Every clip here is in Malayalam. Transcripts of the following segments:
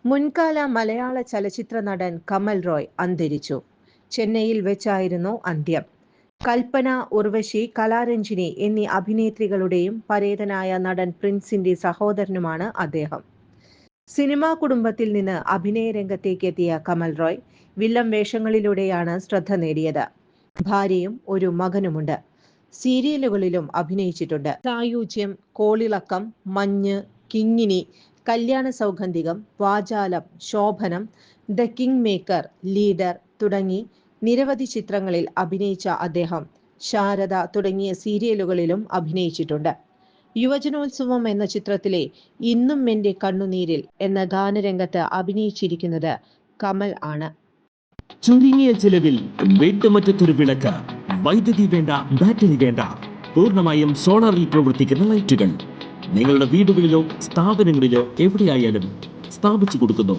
മുൻകാല മലയാള ചലച്ചിത്ര നടൻ കമൽ റോയ് അന്തരിച്ചു. ചെന്നൈയിൽ വെച്ചായിരുന്നു അന്ത്യം. കൽപ്പന, ഉർവശി, കലാരഞ്ജിനി എന്നീ അഭിനേത്രികളുടെയും പരേതനായ നടൻ പ്രിൻസിന്റെ സഹോദരനുമാണ് അദ്ദേഹം. സിനിമാ കുടുംബത്തിൽ നിന്ന് അഭിനയ രംഗത്തേക്ക് എത്തിയ കമൽ റോയ് വില്ലൻ വേഷങ്ങളിലൂടെയാണ് ശ്രദ്ധ നേടിയത്. ഭാര്യയും ഒരു മകനുമുണ്ട്. സീരിയലുകളിലും അഭിനയിച്ചിട്ടുണ്ട്. സായുജ്യം, കോളിളക്കം, മഞ്ഞ്, കിങ്ങിണി, കല്യാണ സൗഗന്ധികം, വാചാലം, ശോഭനം, ദ കിങ് മേക്കർ, ലീഡർ തുടങ്ങി നിരവധി ചിത്രങ്ങളിൽ അഭിനയിച്ച അദ്ദേഹം ശാരദ തുടങ്ങിയ സീരിയലുകളിലും അഭിനയിച്ചിട്ടുണ്ട്. യുവജനോത്സവം എന്ന ചിത്രത്തിലെ ഇന്നും എന്റെ കണ്ണുനീരിൽ എന്ന ഗാനരംഗത്ത് അഭിനയിച്ചിരിക്കുന്നത് കമൽ ആണ്. ചുരുങ്ങിയ ചിലവിൽ വീട്ടുമുറ്റത്തൊരു വിളക്ക്, വൈദ്യുതി വേണ്ട, ബാറ്ററി വേണ്ട, പൂർണ്ണമായും സോളാറിൽ പ്രവർത്തിക്കുന്ന ലൈറ്റുകൾ നിങ്ങളുടെ വീടുകളിലോ സ്ഥാപനങ്ങളിലോ എവിടെയായാലും സ്ഥാപിച്ചു കൊടുക്കുന്നു.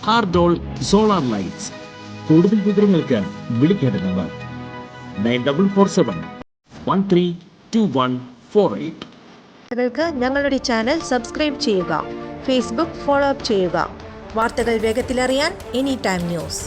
ഹാർഡോൾ സോളാർ ലൈറ്റ്സ്. കൂടുതൽ വിവരങ്ങൾക്ക് വിളിക്കേണ്ട നമ്പർ 9447132148. വാർത്തകൾക്ക് ഞങ്ങളുടെ ചാനൽ സബ്സ്ക്രൈബ് ചെയ്യുക. ഫേസ്ബുക്ക് ഫോളോ അപ്പ് ചെയ്യുക. വാർത്തകൾ വേഗത്തിലറിയാൻ എനി ടൈം ന്യൂസ്.